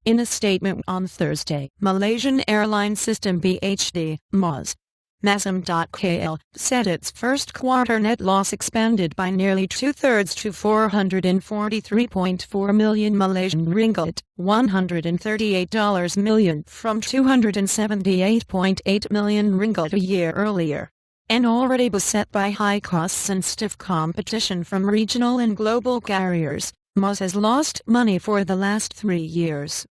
In a statement on Thursday, Malaysian Airline System Bhd, MASM.KL, said its first quarter net loss expanded by nearly two-thirds to 443.4 million Malaysian ringgit, $138 million from 278.8 million ringgit a year earlier. And already beset by high costs and stiff competition from regional and global carriers, MAS has lost money for the last 3 years.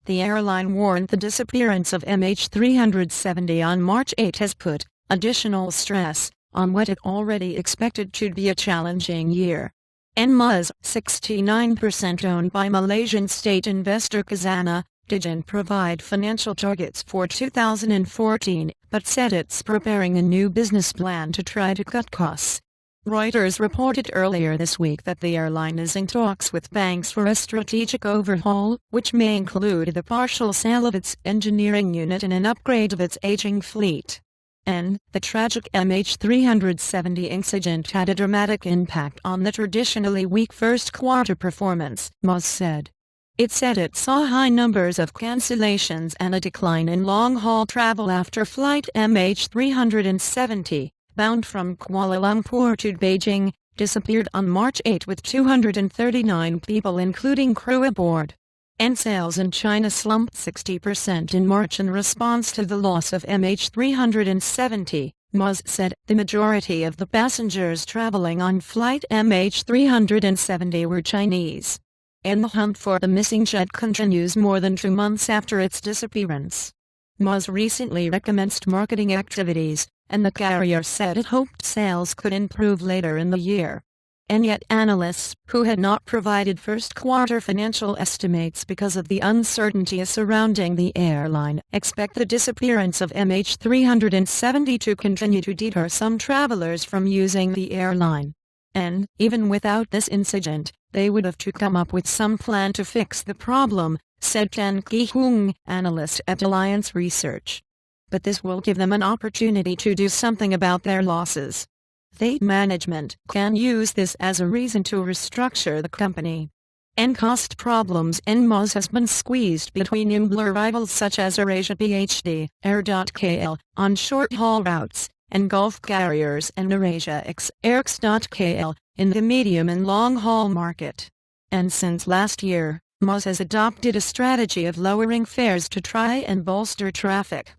The airline warned the disappearance of MH370 on March 8 has put additional stress on what it already expected to be a challenging year. MAS, 69% owned by Malaysian state investor Khazanah, didn't provide financial targets for 2014, but said it's preparing a new business plan to try to cut costs. Reuters reported earlier this week that the airline is in talks with banks for a strategic overhaul, which may include the partial sale of its engineering unit and an upgrade of its aging fleet. And the tragic MH370 incident had a dramatic impact on the traditionally weak first quarter performance, MAS said. It said it saw high numbers of cancellations and a decline in long-haul travel after flight MH370, bound from Kuala Lumpur to Beijing, disappeared on March 8 with 239 people including crew aboard. And sales in China slumped 60% in March in response to the loss of MH370, MAS said. The majority of the passengers traveling on flight MH370 were Chinese. And the hunt for the missing jet continues more than 2 months after its disappearance. MAS recently recommenced marketing activities, and the carrier said it hoped sales could improve later in the year. And yet analysts, who had not provided first-quarter financial estimates because of the uncertainty surrounding the airline, expect the disappearance of MH370 to continue to deter some travelers from using the airline. And, even without this incident, they would have to come up with some plan to fix the problem, said Tan Ki Hung, analyst at Alliance Research. But this will give them an opportunity to do something about their losses. The management can use this as a reason to restructure the company. And cost problems in MAS has been squeezed between nimbler rivals such as AirAsia Bhd, Air.KL, on short-haul routes, and Gulf carriers and AirAsia X.KL, in the medium and long-haul market. And since last year, MAS has adopted a strategy of lowering fares to try and bolster traffic.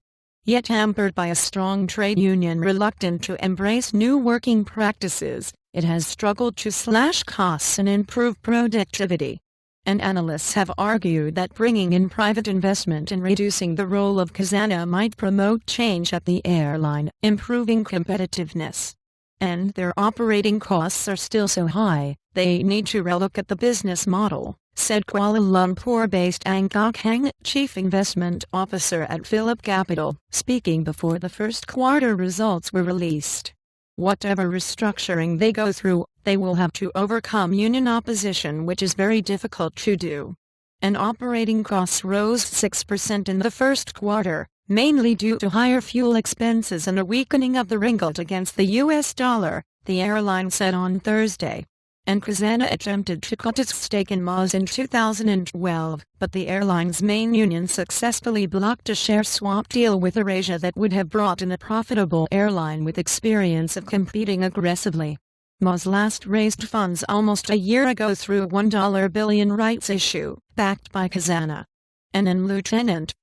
Yet hampered by a strong trade union reluctant to embrace new working practices, it has struggled to slash costs and improve productivity. And analysts have argued that bringing in private investment and reducing the role of Khazanah might promote change at the airline, improving competitiveness. And their operating costs are still so high, they need to relook at the business model, said Kuala Lumpur-based Ang Kok Heng, Chief Investment Officer at Phillip Capital, speaking before the first quarter results were released. Whatever restructuring they go through, they will have to overcome union opposition, which is very difficult to do. And operating costs rose 6% in the first quarter, mainly due to higher fuel expenses and a weakening of the ringgit against the US dollar, the airline said on Thursday. And Khazanah attempted to cut its stake in MAS in 2012, but the airline's main union successfully blocked a share swap deal with AirAsia that would have brought in a profitable airline with experience of competing aggressively. MAS last raised funds almost a year ago through a $1 billion rights issue, backed by Khazanah. And then Lieutenant,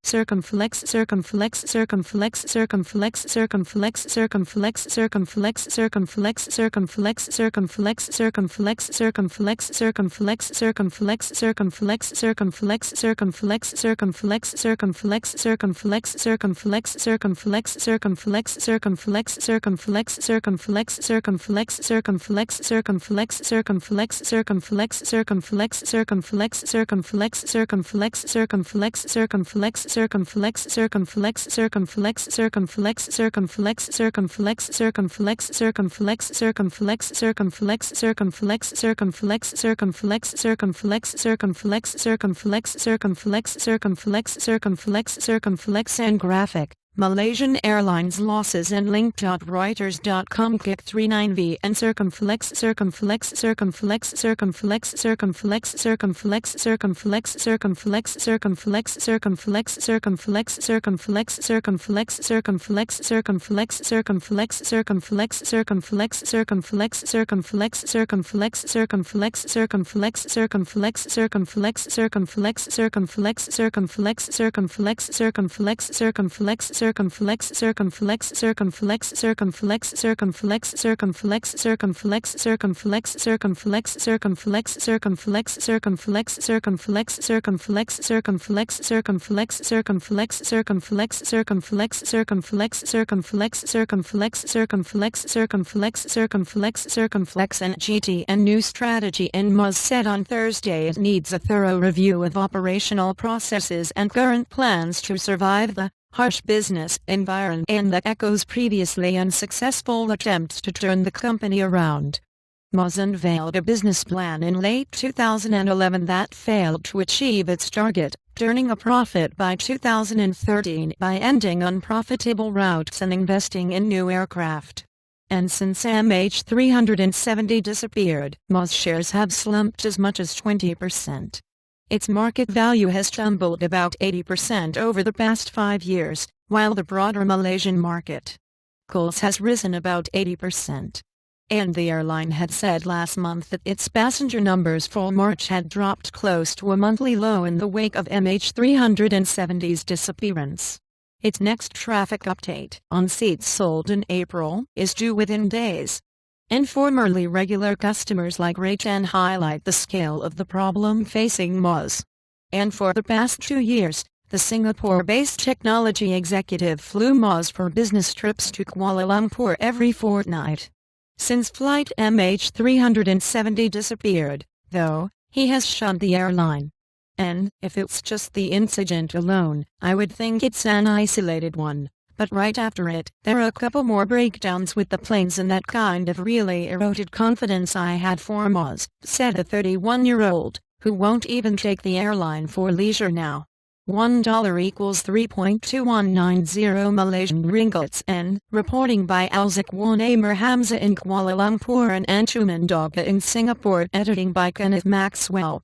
circumflex and graphic. Malaysian Airlines losses and link.reuters.com kick 39V and circumflex and GT and new strategy in MAS said on Thursday it needs a thorough review of operational processes and current plans to survive the harsh business environment and that echoes previously unsuccessful attempts to turn the company around. MAS unveiled a business plan in late 2011 that failed to achieve its target, turning a profit by 2013 by ending unprofitable routes and investing in new aircraft. And since MH370 disappeared, MAS shares have slumped as much as 20%. Its market value has tumbled about 80% over the past 5 years, while the broader Malaysian market has risen about 80%. And the airline had said last month that its passenger numbers for March had dropped close to a monthly low in the wake of MH370's disappearance. Its next traffic update on seats sold in April is due within days. And formerly regular customers like Reuters highlight the scale of the problem facing MAS. And for the past 2 years, the Singapore-based technology executive flew MAS for business trips to Kuala Lumpur every fortnight. Since flight MH370 disappeared, though, he has shunned the airline. And, if it's just the incident alone, I would think it's an isolated one. But right after it, there are a couple more breakdowns with the planes and that kind of really eroded confidence I had for MAS, said a 31-year-old, who won't even take the airline for leisure now. $1 equals 3.2190 Malaysian ringgits and, reporting by Alzakwan Amir Hamza in Kuala Lumpur and Ansuman Doga in Singapore, editing by Kenneth Maxwell.